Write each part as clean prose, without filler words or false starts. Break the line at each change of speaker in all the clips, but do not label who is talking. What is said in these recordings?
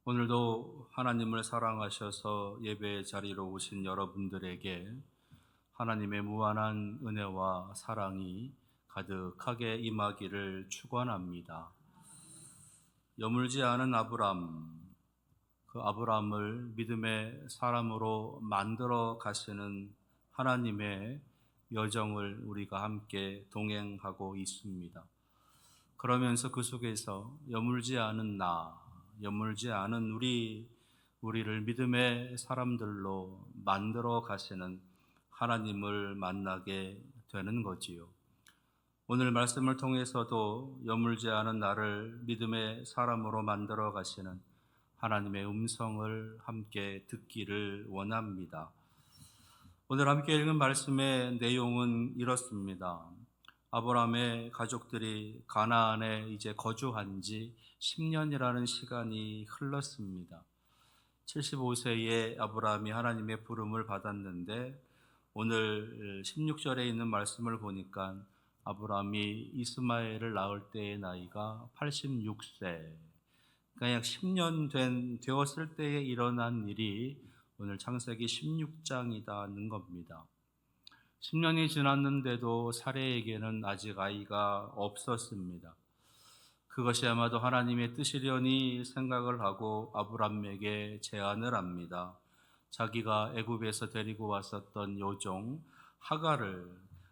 오늘도 하나님을 사랑하셔서 예배 자리로 오신 여러분들에게 하나님의 무한한 은혜와 사랑이 가득하게 임하기를 축원합니다. 여물지 않은 그 아브람을 믿음의 사람으로 만들어 가시는 하나님의 여정을 우리가 함께 동행하고 있습니다. 그러면서 그 속에서 여물지 않은 우리를 믿음의 사람들로 만들어 가시는 하나님을 만나게 되는 거지요. 오늘 말씀을 통해서도 여물지 않은 나를 믿음의 사람으로 만들어 가시는 하나님의 음성을 함께 듣기를 원합니다. 오늘 함께 읽은 말씀의 내용은 이렇습니다. 아브라함의 가족들이 가나안에 이제 거주한 지 10년이라는 시간이 흘렀습니다. 75세의 아브라함이 하나님의 부름을 받았는데 오늘 16절에 있는 말씀을 보니까 아브라함이 이스마엘을 낳을 때의 나이가 86세, 그러니까 약 10년 되었을 때에 일어난 일이 오늘 창세기 16장이다는 겁니다. 10년이 지났는데도 사레에게는 아직 아이가 없었습니다. 그것이 아마도 하나님의 뜻이려니 생각을 하고 아브람에게 제안을 합니다. 자기가 애굽에서 데리고 왔었던 여종 하갈을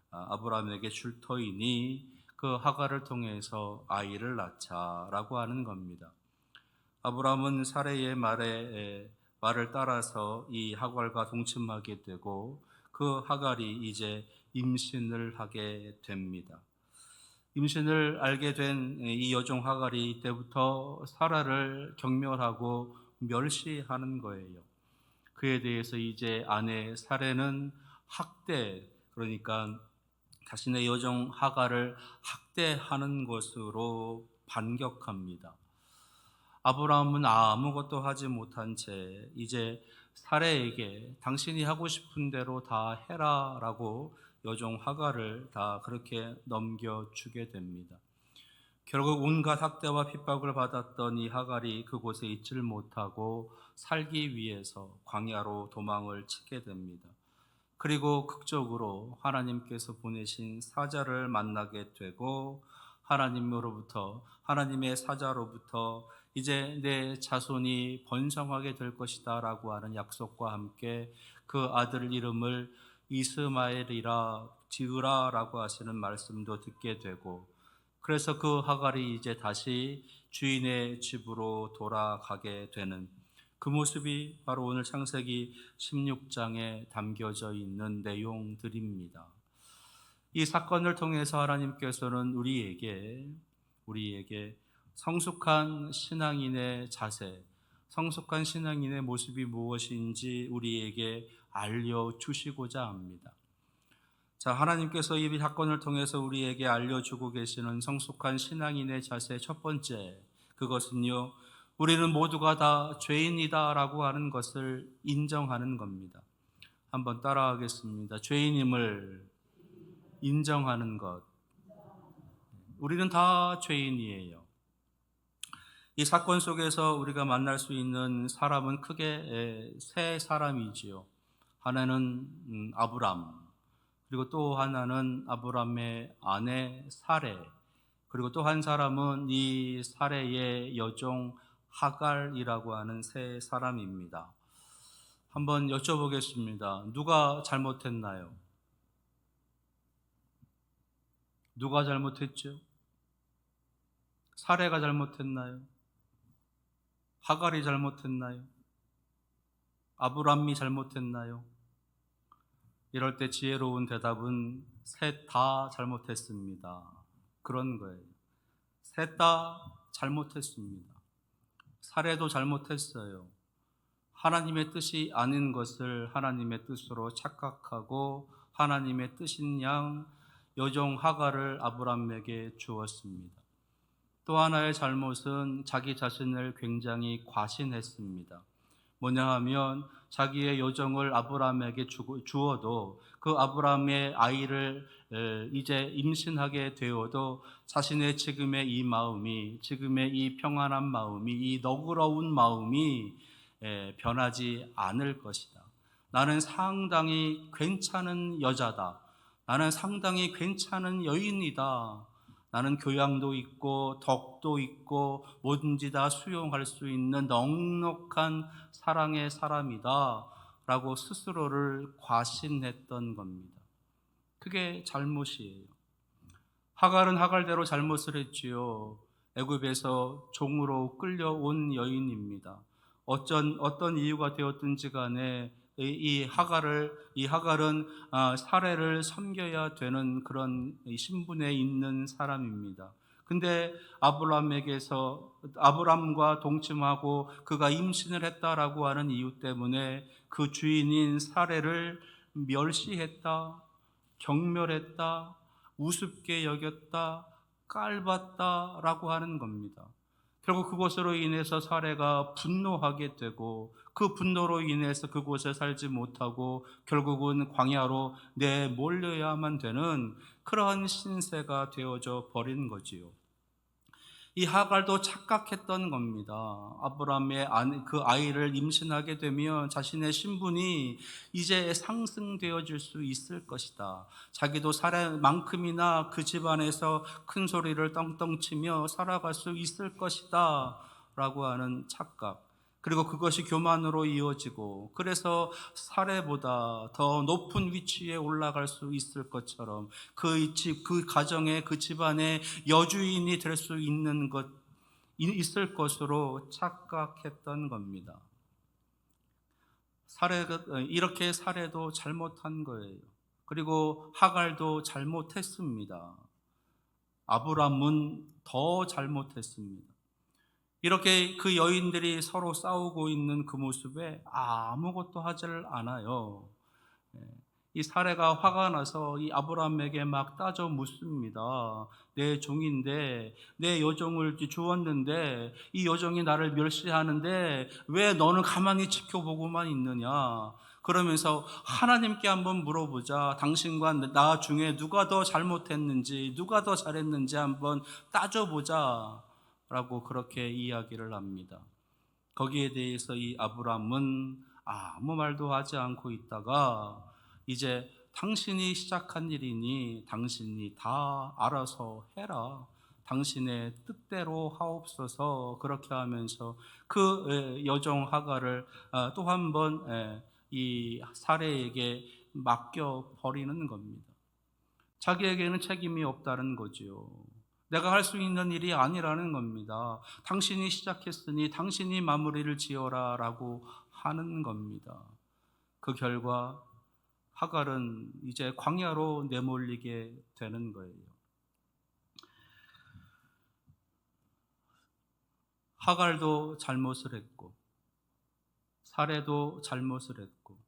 아브람에게 줄 터이니 그 하갈을 통해서 아이를 낳자라고 하는 겁니다. 아브람은 사레의 말을 따라서 이 하갈과 동침하게 되고 그 하갈이 이제 임신을 하게 됩니다. 임신을 알게 된 이 여종 하갈이 이때부터 사라를 경멸하고 멸시하는 거예요. 그에 대해서 이제 아내 사레는 그러니까 자신의 여종 하갈을 학대하는 것으로 반격합니다. 아브라함은 아무것도 하지 못한 채 이제 사레에게 당신이 하고 싶은 대로 다 해라라고 여종 하갈을 다 그렇게 넘겨주게 됩니다. 결국 온갖 학대와 핍박을 받았던 이 하갈이 그곳에 있질 못하고 살기 위해서 광야로 도망을 치게 됩니다. 그리고 극적으로 하나님께서 보내신 사자를 만나게 되고 하나님의 사자로부터 이제 내 자손이 번성하게 될 것이다 라고 하는 약속과 함께 그 아들 이름을 이스마엘이라 지으라라고 하시는 말씀도 듣게 되고, 그래서 그 하갈이 이제 다시 주인의 집으로 돌아가게 되는 그 모습이 바로 오늘 창세기 16장에 담겨져 있는 내용들입니다. 이 사건을 통해서 하나님께서는 우리에게 성숙한 신앙인의 자세, 성숙한 신앙인의 모습이 무엇인지 우리에게 알려주시고자 합니다. 자, 하나님께서 이 사건을 통해서 우리에게 알려주고 계시는 성숙한 신앙인의 자세 첫 번째, 그것은요, 우리는 모두가 다 죄인이다라고 하는 것을 인정하는 겁니다. 한번 따라하겠습니다. 죄인임을 인정하는 것. 우리는 다 죄인이에요. 이 사건 속에서 우리가 만날 수 있는 사람은 크게 세 사람이지요. 하나는 아브람, 그리고 또 하나는 아브람의 아내 사레, 그리고 또 한 사람은 이 사레의 여종 하갈이라고 하는 세 사람입니다. 한번 여쭤보겠습니다. 누가 잘못했나요? 누가 잘못했죠? 사레가 잘못했나요? 하갈이 잘못했나요? 아브람이 잘못했나요? 이럴 때 지혜로운 대답은 셋 다 잘못했습니다. 그런 거예요. 셋 다 잘못했습니다. 사례도 잘못했어요. 하나님의 뜻이 아닌 것을 하나님의 뜻으로 착각하고 하나님의 뜻인 양 여종 하갈을 아브람에게 주었습니다. 또 하나의 잘못은 자기 자신을 굉장히 과신했습니다. 뭐냐 하면 자기의 여종을 아브라함에게 주어도 그 아브라함의 아이를 이제 임신하게 되어도 자신의 지금의 이 마음이, 지금의 이 평안한 마음이, 이 너그러운 마음이 변하지 않을 것이다. 나는 상당히 괜찮은 여자다. 나는 상당히 괜찮은 여인이다. 나는 교양도 있고 덕도 있고 뭐든지 다 수용할 수 있는 넉넉한 사랑의 사람이다 라고 스스로를 과신했던 겁니다. 그게 잘못이에요. 하갈은 하갈대로 잘못을 했지요. 애굽에서 종으로 끌려온 여인입니다. 어떤 이유가 되었든지 간에 이 하갈은 사례를 섬겨야 되는 그런 신분에 있는 사람입니다. 근데 아브람과 동침하고 그가 임신을 했다라고 하는 이유 때문에 그 주인인 사례를 멸시했다, 경멸했다, 우습게 여겼다, 깔봤다라고 하는 겁니다. 결국 그것으로 인해서 사례가 분노하게 되고 그 분노로 인해서 그곳에 살지 못하고 결국은 광야로 내몰려야만 되는 그러한 신세가 되어져 버린 거지요. 이 하갈도 착각했던 겁니다. 아브라함의 그 아이를 임신하게 되면 자신의 신분이 이제 상승되어질 수 있을 것이다. 자기도 사례만큼이나 그 집안에서 큰 소리를 떵떵 치며 살아갈 수 있을 것이다 라고 하는 착각, 그리고 그것이 교만으로 이어지고 그래서 사례보다 더 높은 위치에 올라갈 수 있을 것처럼 그 가정의 그 집안의 여주인이 될 수 있을 것으로 착각했던 겁니다. 이렇게 사례도 잘못한 거예요. 그리고 하갈도 잘못했습니다. 아브람은 더 잘못했습니다. 이렇게 그 여인들이 서로 싸우고 있는 그 모습에 아무것도 하질 않아요. 이 사례가 화가 나서 이 아브라함에게 막 따져 묻습니다. 내 종인데, 내 여종을 주었는데 이 여종이 나를 멸시하는데 왜 너는 가만히 지켜보고만 있느냐? 그러면서 하나님께 한번 물어보자. 당신과 나 중에 누가 더 잘못했는지, 누가 더 잘했는지 한번 따져보자 라고 그렇게 이야기를 합니다. 거기에 대해서 이 아브람은 아무 말도 하지 않고 있다가 이제 당신이 시작한 일이니 당신이 다 알아서 해라, 당신의 뜻대로 하옵소서, 그렇게 하면서 그 여종 하갈을 또 한 번 이 사례에게 맡겨 버리는 겁니다. 자기에게는 책임이 없다는 거지요. 내가 할 수 있는 일이 아니라는 겁니다. 당신이 시작했으니 당신이 마무리를 지어라 라고 하는 겁니다. 그 결과 하갈은 이제 광야로 내몰리게 되는 거예요. 하갈도 잘못을 했고 사례도 잘못을 했고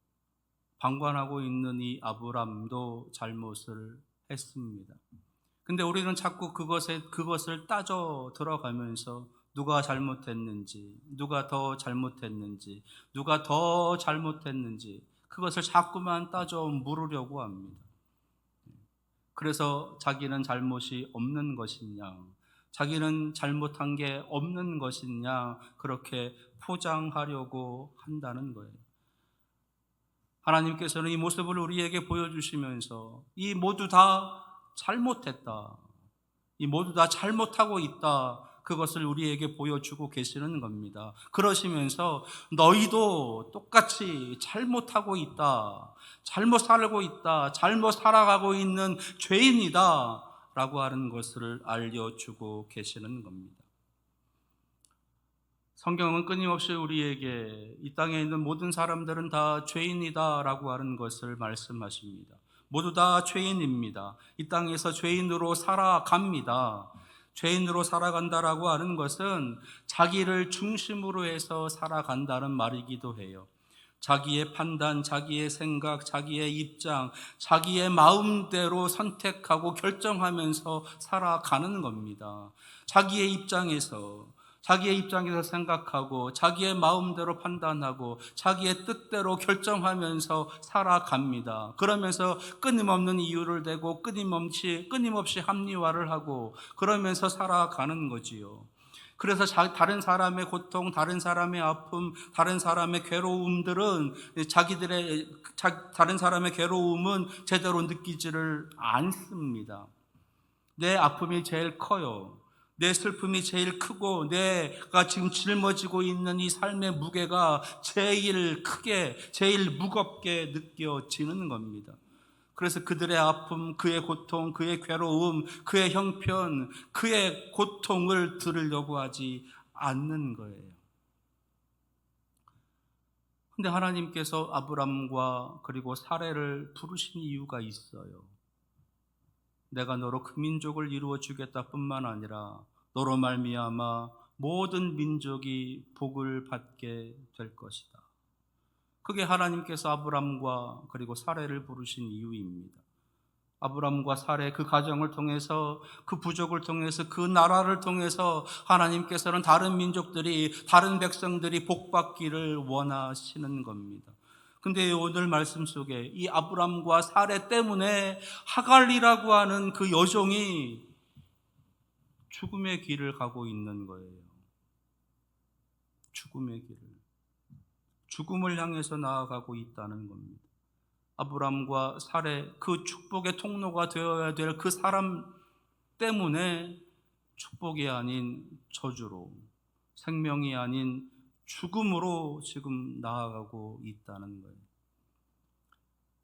방관하고 있는 이 아브람도 잘못을 했습니다. 근데 우리는 자꾸 그것을 따져 들어가면서 누가 잘못했는지, 누가 더 잘못했는지, 누가 더 잘못했는지 그것을 자꾸만 따져 물으려고 합니다. 그래서 자기는 잘못이 없는 것이냐, 자기는 잘못한 게 없는 것이냐 그렇게 포장하려고 한다는 거예요. 하나님께서는 이 모습을 우리에게 보여주시면서 이 모두 다 잘못했다, 이 모두 다 잘못하고 있다, 그것을 우리에게 보여주고 계시는 겁니다. 그러시면서 너희도 똑같이 잘못하고 있다, 잘못 살고 있다, 잘못 살아가고 있는 죄인이다 라고 하는 것을 알려주고 계시는 겁니다. 성경은 끊임없이 우리에게 이 땅에 있는 모든 사람들은 다 죄인이다라고 하는 것을 말씀하십니다. 모두 다 죄인입니다. 이 땅에서 죄인으로 살아갑니다. 죄인으로 살아간다라고 하는 것은 자기를 중심으로 해서 살아간다는 말이기도 해요. 자기의 판단, 자기의 생각, 자기의 입장, 자기의 마음대로 선택하고 결정하면서 살아가는 겁니다. 자기의 입장에서, 자기의 입장에서 생각하고 자기의 마음대로 판단하고 자기의 뜻대로 결정하면서 살아갑니다. 그러면서 끊임없는 이유를 대고 끊임없이 합리화를 하고 그러면서 살아가는 거지요. 그래서 다른 사람의 고통, 다른 사람의 아픔, 다른 사람의 괴로움들은 다른 사람의 괴로움은 제대로 느끼지를 않습니다. 내 아픔이 제일 커요. 내 슬픔이 제일 크고 내가 지금 짊어지고 있는 이 삶의 무게가 제일 크게, 제일 무겁게 느껴지는 겁니다. 그래서 그들의 아픔, 그의 고통, 그의 괴로움, 그의 형편, 그의 고통을 들으려고 하지 않는 거예요. 근데 하나님께서 아브람과 그리고 사레를 부르신 이유가 있어요. 내가 너로 그 민족을 이루어 주겠다 뿐만 아니라 너로 말미암아 모든 민족이 복을 받게 될 것이다. 그게 하나님께서 아브람과 그리고 사레를 부르신 이유입니다. 아브람과 사레 그 가정을 통해서 그 부족을 통해서 그 나라를 통해서 하나님께서는 다른 민족들이 다른 백성들이 복받기를 원하시는 겁니다. 근데 오늘 말씀 속에 이 아브람과 사레 때문에 하갈이라고 하는 그 여종이 죽음의 길을 가고 있는 거예요. 죽음의 길을. 죽음을 향해서 나아가고 있다는 겁니다. 아브람과 사레 그 축복의 통로가 되어야 될 그 사람 때문에 축복이 아닌 저주로, 생명이 아닌 죽음으로 지금 나아가고 있다는 거예요.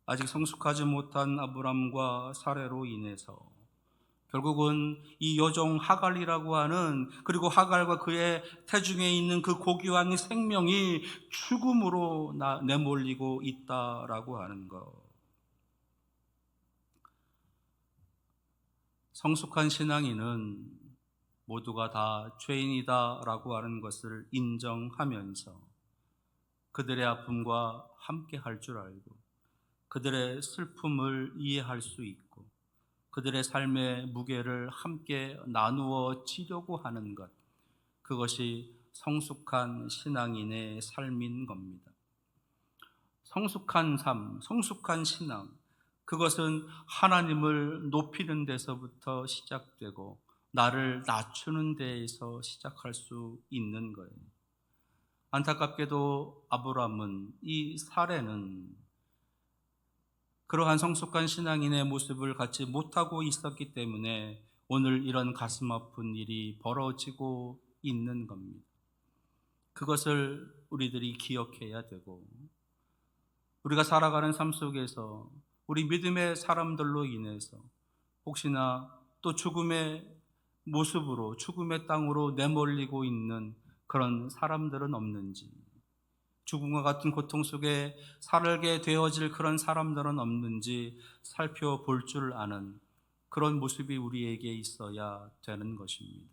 아직 성숙하지 못한 아브람과 사레로 인해서 결국은 이 여종 하갈이라고 하는, 그리고 하갈과 그의 태중에 있는 그 고귀한 생명이 죽음으로 내몰리고 있다라고 하는 것. 성숙한 신앙인은 모두가 다 죄인이다라고 하는 것을 인정하면서 그들의 아픔과 함께 할 줄 알고 그들의 슬픔을 이해할 수 있고 그들의 삶의 무게를 함께 나누어 지려고 하는 것, 그것이 성숙한 신앙인의 삶인 겁니다. 성숙한 삶, 성숙한 신앙, 그것은 하나님을 높이는 데서부터 시작되고 나를 낮추는 데에서 시작할 수 있는 거예요. 안타깝게도 아브람은, 이 사레는 그러한 성숙한 신앙인의 모습을 갖지 못하고 있었기 때문에 오늘 이런 가슴 아픈 일이 벌어지고 있는 겁니다. 그것을 우리들이 기억해야 되고, 우리가 살아가는 삶 속에서 우리 믿음의 사람들로 인해서 혹시나 또 죽음의 모습으로, 죽음의 땅으로 내몰리고 있는 그런 사람들은 없는지, 죽음과 같은 고통 속에 살게 되어질 그런 사람들은 없는지 살펴볼 줄 아는 그런 모습이 우리에게 있어야 되는 것입니다.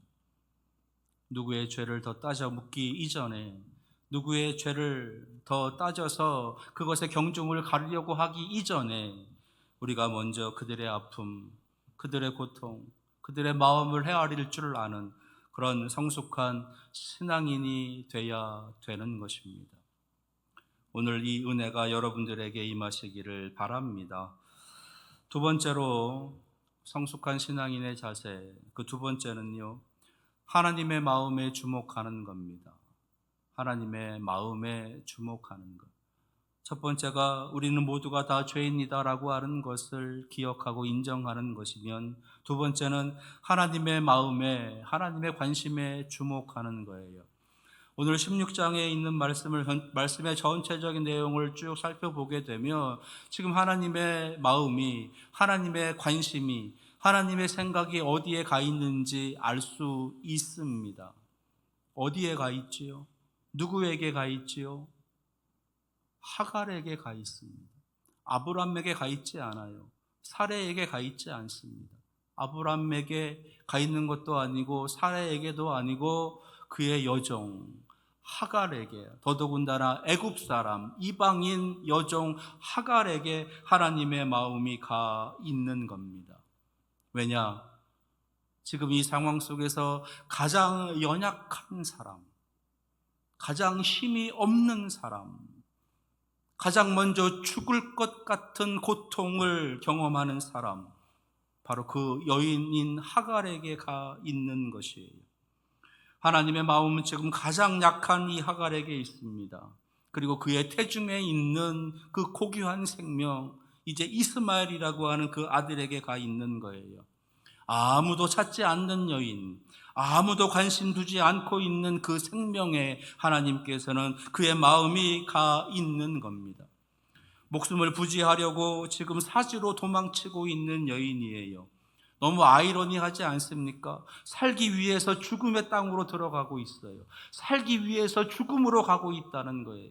누구의 죄를 더 따져 묻기 이전에, 누구의 죄를 더 따져서 그것의 경중을 가리려고 하기 이전에 우리가 먼저 그들의 아픔, 그들의 고통, 그들의 마음을 헤아릴 줄 아는 그런 성숙한 신앙인이 되어야 되는 것입니다. 오늘 이 은혜가 여러분들에게 임하시기를 바랍니다. 두 번째로 성숙한 신앙인의 자세, 그 두 번째는요, 하나님의 마음에 주목하는 겁니다. 하나님의 마음에 주목하는 것. 첫 번째가 우리는 모두가 다 죄인이다라고 하는 것을 기억하고 인정하는 것이면, 두 번째는 하나님의 마음에, 하나님의 관심에 주목하는 거예요. 오늘 16장에 있는 말씀의 전체적인 내용을 쭉 살펴보게 되면 지금 하나님의 마음이, 하나님의 관심이, 하나님의 생각이 어디에 가 있는지 알 수 있습니다. 어디에 가 있지요? 누구에게 가 있지요? 하갈에게 가 있습니다. 아브람에게 가 있지 않아요. 사레에게 가 있지 않습니다. 아브람에게 가 있는 것도 아니고 사레에게도 아니고 그의 여종 하갈에게, 더더군다나 애굽 사람, 이방인 여종 하갈에게 하나님의 마음이 가 있는 겁니다. 왜냐? 지금 이 상황 속에서 가장 연약한 사람, 가장 힘이 없는 사람, 가장 먼저 죽을 것 같은 고통을 경험하는 사람, 바로 그 여인인 하갈에게 가 있는 것이에요. 하나님의 마음은 지금 가장 약한 이 하갈에게 있습니다. 그리고 그의 태중에 있는 그 고귀한 생명, 이제 이스마엘이라고 하는 그 아들에게 가 있는 거예요. 아무도 찾지 않는 여인, 아무도 관심 두지 않고 있는 그 생명에 하나님께서는 그의 마음이 가 있는 겁니다. 목숨을 부지하려고 지금 사지로 도망치고 있는 여인이에요. 너무 아이러니하지 않습니까? 살기 위해서 죽음의 땅으로 들어가고 있어요. 살기 위해서 죽음으로 가고 있다는 거예요.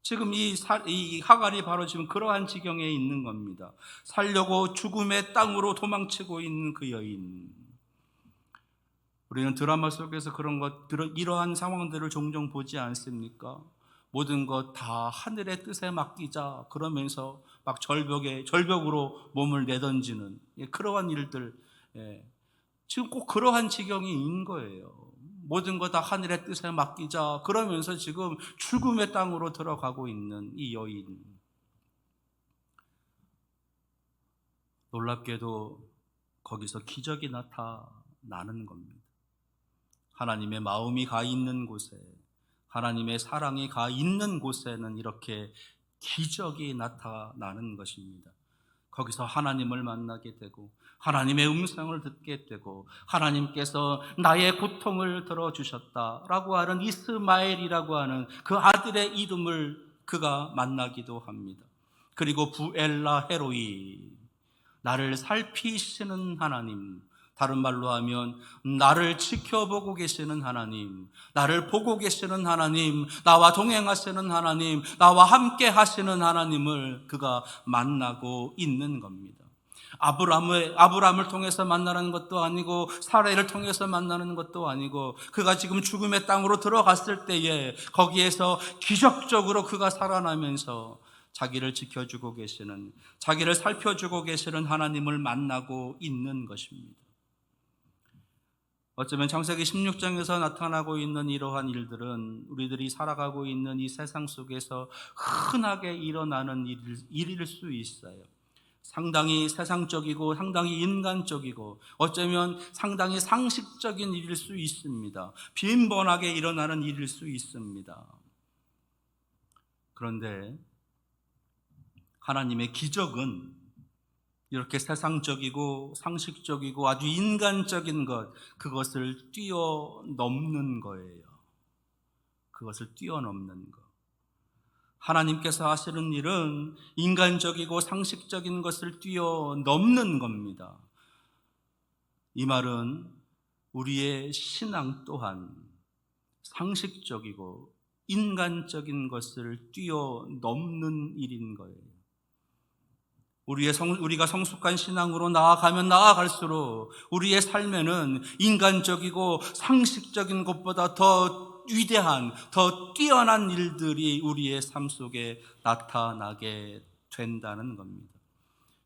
지금 이 하갈이 바로 지금 그러한 지경에 있는 겁니다. 살려고 죽음의 땅으로 도망치고 있는 그 여인. 우리는 드라마 속에서 이러한 상황들을 종종 보지 않습니까? 모든 것 다 하늘의 뜻에 맡기자 그러면서 막 절벽으로 몸을 내던지는 그러한 일들, 지금 꼭 그러한 지경인 거예요. 모든 것 다 하늘의 뜻에 맡기자 그러면서 지금 죽음의 땅으로 들어가고 있는 이 여인. 놀랍게도 거기서 기적이 나타나는 겁니다. 하나님의 마음이 가 있는 곳에, 하나님의 사랑이 가 있는 곳에는 이렇게 기적이 나타나는 것입니다. 거기서 하나님을 만나게 되고 하나님의 음성을 듣게 되고 하나님께서 나의 고통을 들어주셨다라고 하는 이스마엘이라고 하는 그 아들의 이름을 그가 만나기도 합니다. 그리고 부엘라 헤로이, 나를 살피시는 하나님, 다른 말로 하면 나를 지켜보고 계시는 하나님, 나를 보고 계시는 하나님, 나와 동행하시는 하나님, 나와 함께 하시는 하나님을 그가 만나고 있는 겁니다. 아브람을 통해서 만나는 것도 아니고 사라를 통해서 만나는 것도 아니고 그가 지금 죽음의 땅으로 들어갔을 때에 거기에서 기적적으로 그가 살아나면서 자기를 지켜주고 계시는, 자기를 살펴주고 계시는 하나님을 만나고 있는 것입니다. 어쩌면 창세기 16장에서 나타나고 있는 이러한 일들은 우리들이 살아가고 있는 이 세상 속에서 흔하게 일어나는 일일 수 있어요. 상당히 세상적이고 상당히 인간적이고 어쩌면 상당히 상식적인 일일 수 있습니다. 빈번하게 일어나는 일일 수 있습니다. 그런데 하나님의 기적은 이렇게 세상적이고 상식적이고 아주 인간적인 그것을 뛰어넘는 거예요. 그것을 뛰어넘는 것. 하나님께서 하시는 일은 인간적이고 상식적인 것을 뛰어넘는 겁니다. 이 말은 우리의 신앙 또한 상식적이고 인간적인 것을 뛰어넘는 일인 거예요. 우리가 성숙한 신앙으로 나아가면 나아갈수록 우리의 삶에는 인간적이고 상식적인 것보다 더 위대한, 더 뛰어난 일들이 우리의 삶 속에 나타나게 된다는 겁니다.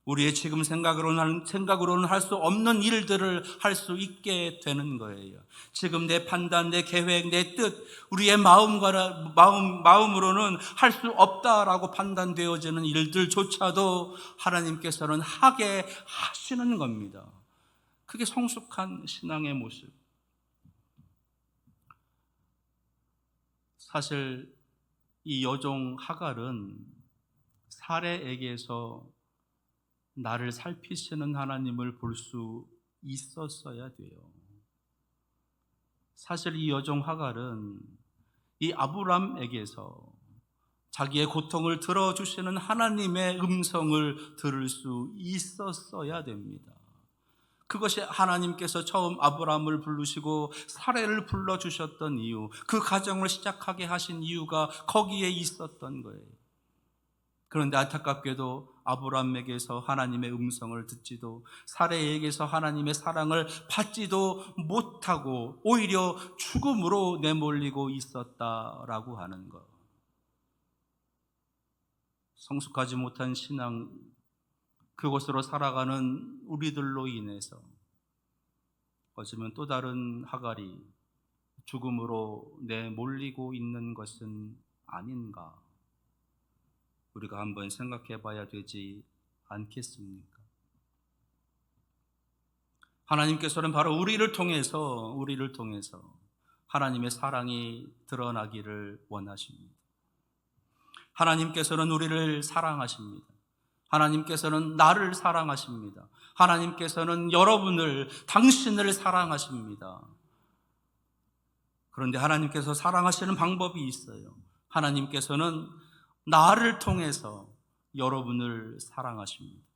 우리의 지금 생각으로는 할 수 없는 일들을 할 수 있게 되는 거예요. 지금 내 판단, 내 계획, 내 뜻, 우리의 마음으로는 할 수 없다라고 판단되어지는 일들조차도 하나님께서는 하게 하시는 겁니다. 그게 성숙한 신앙의 모습. 사실 이 여종 하갈은 사레에게서 나를 살피시는 하나님을 볼 수 있었어야 돼요. 사실 이 여종 하갈은 이 아브람에게서 자기의 고통을 들어주시는 하나님의 음성을 들을 수 있었어야 됩니다. 그것이 하나님께서 처음 아브람을 부르시고 사레를 불러주셨던 이유, 그 가정을 시작하게 하신 이유가 거기에 있었던 거예요. 그런데 안타깝게도 아브람에게서 하나님의 음성을 듣지도 사레에게서 하나님의 사랑을 받지도 못하고 오히려 죽음으로 내몰리고 있었다라고 하는 것. 성숙하지 못한 신앙, 그것으로 살아가는 우리들로 인해서 어쩌면 또 다른 하갈이 죽음으로 내몰리고 있는 것은 아닌가? 우리가 한번 생각해 봐야 되지 않겠습니까? 하나님께서는 바로 우리를 통해서 하나님의 사랑이 드러나기를 원하십니다. 하나님께서는 우리를 사랑하십니다. 하나님께서는 나를 사랑하십니다. 하나님께서는 당신을 사랑하십니다. 그런데 하나님께서 사랑하시는 방법이 있어요. 하나님께서는 나를 통해서 여러분을 사랑하십니다.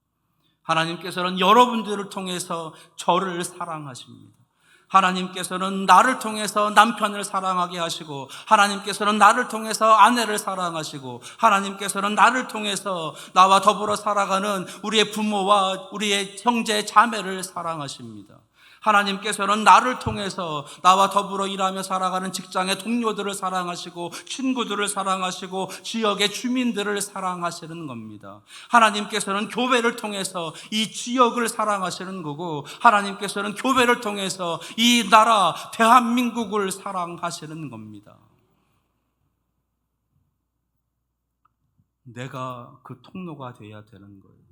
하나님께서는 여러분들을 통해서 저를 사랑하십니다. 하나님께서는 나를 통해서 남편을 사랑하게 하시고, 하나님께서는 나를 통해서 아내를 사랑하시고, 하나님께서는 나를 통해서 나와 더불어 살아가는 우리의 부모와 우리의 형제 자매를 사랑하십니다. 하나님께서는 나를 통해서 나와 더불어 일하며 살아가는 직장의 동료들을 사랑하시고, 친구들을 사랑하시고, 지역의 주민들을 사랑하시는 겁니다. 하나님께서는 교회를 통해서 이 지역을 사랑하시는 거고, 하나님께서는 교회를 통해서 이 나라 대한민국을 사랑하시는 겁니다. 내가 그 통로가 돼야 되는 거예요.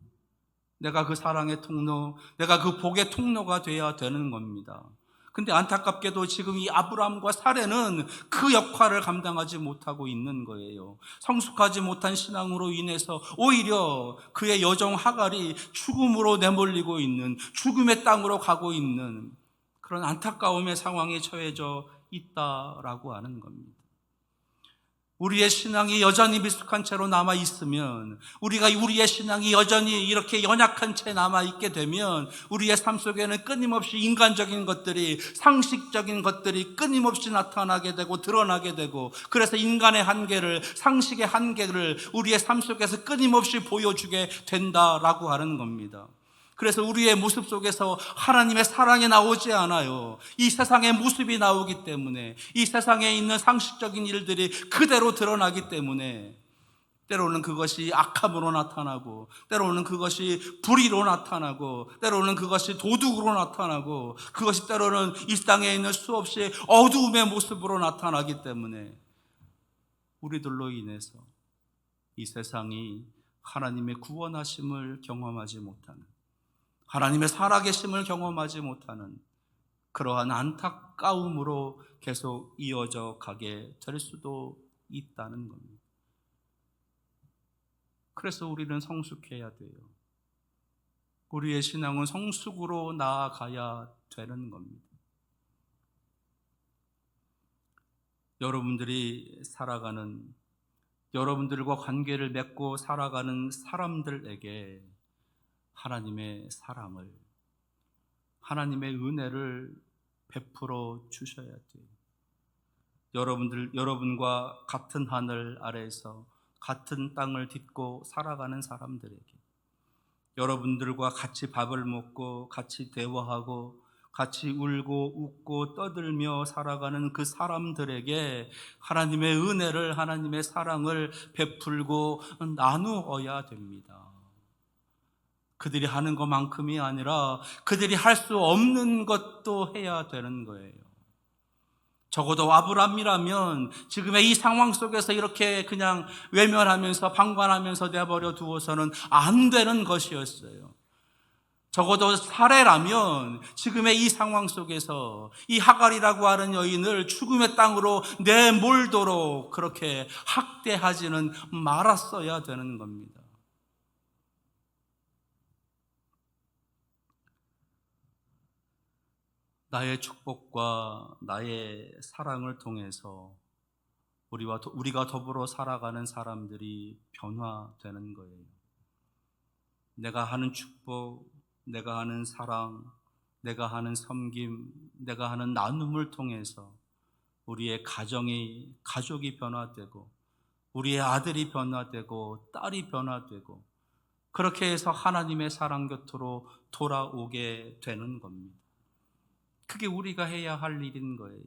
내가 그 사랑의 통로, 내가 그 복의 통로가 돼야 되는 겁니다. 근데 안타깝게도 지금 이 아브라함과 사레는 그 역할을 감당하지 못하고 있는 거예요. 성숙하지 못한 신앙으로 인해서 오히려 그의 여종 하갈이 죽음으로 내몰리고 있는, 죽음의 땅으로 가고 있는 그런 안타까움의 상황에 처해져 있다라고 하는 겁니다. 우리의 신앙이 여전히 미숙한 채로 남아있으면, 우리의 신앙이 여전히 이렇게 연약한 채 남아있게 되면, 우리의 삶 속에는 끊임없이 인간적인 것들이, 상식적인 것들이 끊임없이 나타나게 되고 드러나게 되고, 그래서 인간의 한계를, 상식의 한계를 우리의 삶 속에서 끊임없이 보여주게 된다라고 하는 겁니다. 그래서 우리의 모습 속에서 하나님의 사랑이 나오지 않아요. 이 세상의 모습이 나오기 때문에, 이 세상에 있는 상식적인 일들이 그대로 드러나기 때문에, 때로는 그것이 악함으로 나타나고, 때로는 그것이 불의로 나타나고, 때로는 그것이 도둑으로 나타나고, 그것이 때로는 이 땅에 있는 수없이 어두움의 모습으로 나타나기 때문에, 우리들로 인해서 이 세상이 하나님의 구원하심을 경험하지 못하는, 하나님의 살아계심을 경험하지 못하는 그러한 안타까움으로 계속 이어져 가게 될 수도 있다는 겁니다. 그래서 우리는 성숙해야 돼요. 우리의 신앙은 성숙으로 나아가야 되는 겁니다. 여러분들과 관계를 맺고 살아가는 사람들에게 하나님의 사랑을, 하나님의 은혜를 베풀어 주셔야 돼요. 여러분과 같은 하늘 아래에서 같은 땅을 딛고 살아가는 사람들에게, 여러분들과 같이 밥을 먹고 같이 대화하고 같이 울고 웃고 떠들며 살아가는 그 사람들에게 하나님의 은혜를, 하나님의 사랑을 베풀고 나누어야 됩니다. 그들이 하는 것만큼이 아니라 그들이 할 수 없는 것도 해야 되는 거예요. 적어도 아브라함이라면 지금의 이 상황 속에서 이렇게 그냥 외면하면서 방관하면서 내버려 두어서는 안 되는 것이었어요. 적어도 사레라면 지금의 이 상황 속에서 이 하갈이라고 하는 여인을 죽음의 땅으로 내몰도록 그렇게 학대하지는 말았어야 되는 겁니다. 나의 축복과 나의 사랑을 통해서 우리가 더불어 살아가는 사람들이 변화되는 거예요. 내가 하는 축복, 내가 하는 사랑, 내가 하는 섬김, 내가 하는 나눔을 통해서 우리의 가족이 변화되고, 우리의 아들이 변화되고, 딸이 변화되고, 그렇게 해서 하나님의 사랑 곁으로 돌아오게 되는 겁니다. 그게 우리가 해야 할 일인 거예요.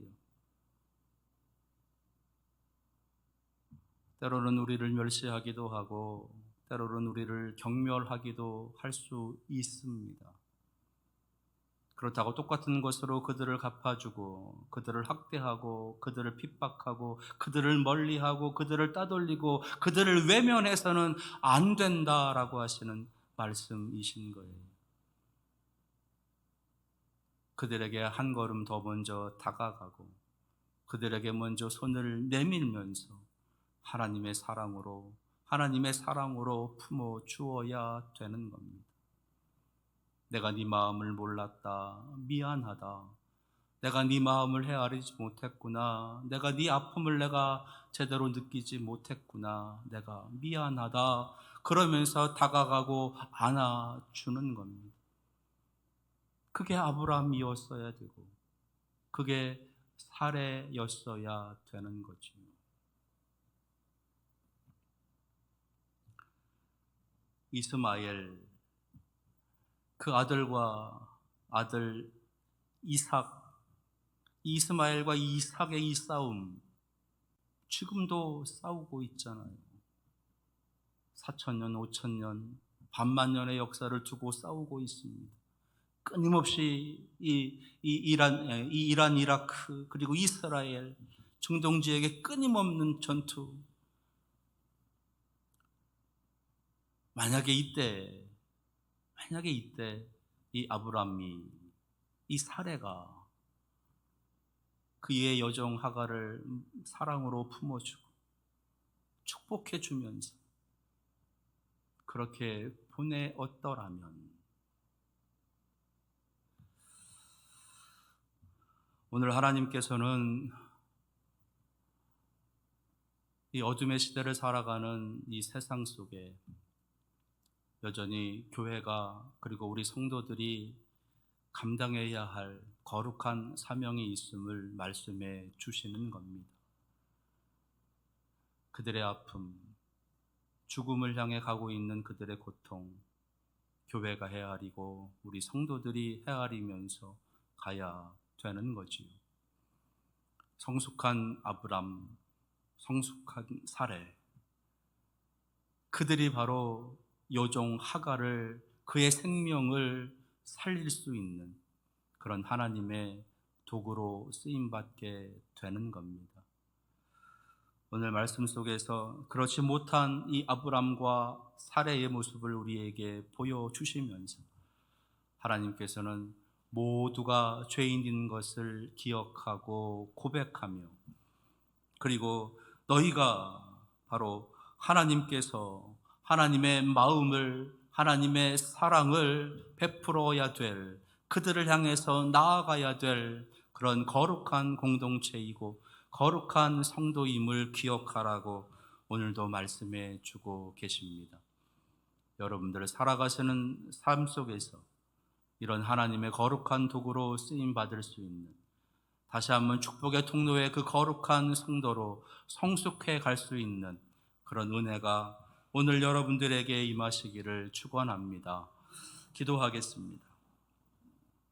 때로는 우리를 멸시하기도 하고, 때로는 우리를 경멸하기도 할 수 있습니다. 그렇다고 똑같은 것으로 그들을 갚아주고 그들을 학대하고 그들을 핍박하고 그들을 멀리하고 그들을 따돌리고 그들을 외면해서는 안 된다라고 하시는 말씀이신 거예요. 그들에게 한 걸음 더 먼저 다가가고 그들에게 먼저 손을 내밀면서 하나님의 사랑으로 품어 주어야 되는 겁니다. 내가 네 마음을 몰랐다. 미안하다. 내가 네 마음을 헤아리지 못했구나. 내가 네 아픔을 내가 제대로 느끼지 못했구나. 내가 미안하다. 그러면서 다가가고 안아주는 겁니다. 그게 아브라함이었어야 되고 그게 사례였어야 되는 거죠. 이스마엘 그 아들 이삭, 이스마엘과 이삭의 이 싸움 지금도 싸우고 있잖아요. 4,000년, 5,000년, 반만 년의 역사를 두고 싸우고 있습니다. 끊임없이 이란, 이라크, 그리고 이스라엘, 중동 지역의 끊임없는 전투. 만약에 이때 이 아브람이, 이 사레가 그의 여종 하가를 사랑으로 품어주고 축복해주면서 그렇게 보내었더라면 오늘 하나님께서는 이 어둠의 시대를 살아가는 이 세상 속에 여전히 교회가 그리고 우리 성도들이 감당해야 할 거룩한 사명이 있음을 말씀해 주시는 겁니다. 그들의 아픔, 죽음을 향해 가고 있는 그들의 고통, 교회가 헤아리고 우리 성도들이 헤아리면서 가야 되는 거지요. 성숙한 아브람, 성숙한 사레, 그들이 바로 여종 하가를 그의 생명을 살릴 수 있는 그런 하나님의 도구로 쓰임받게 되는 겁니다. 오늘 말씀 속에서 그렇지 못한 이 아브람과 사레의 모습을 우리에게 보여주시면서 하나님께서는 모두가 죄인인 것을 기억하고 고백하며 그리고 너희가 바로 하나님께서 하나님의 마음을 하나님의 사랑을 베풀어야 될 그들을 향해서 나아가야 될 그런 거룩한 공동체이고 거룩한 성도임을 기억하라고 오늘도 말씀해 주고 계십니다. 여러분들 살아가시는 삶 속에서 이런 하나님의 거룩한 도구로 쓰임받을 수 있는 다시 한번 축복의 통로의 그 거룩한 성도로 성숙해 갈 수 있는 그런 은혜가 오늘 여러분들에게 임하시기를 축원합니다. 기도하겠습니다.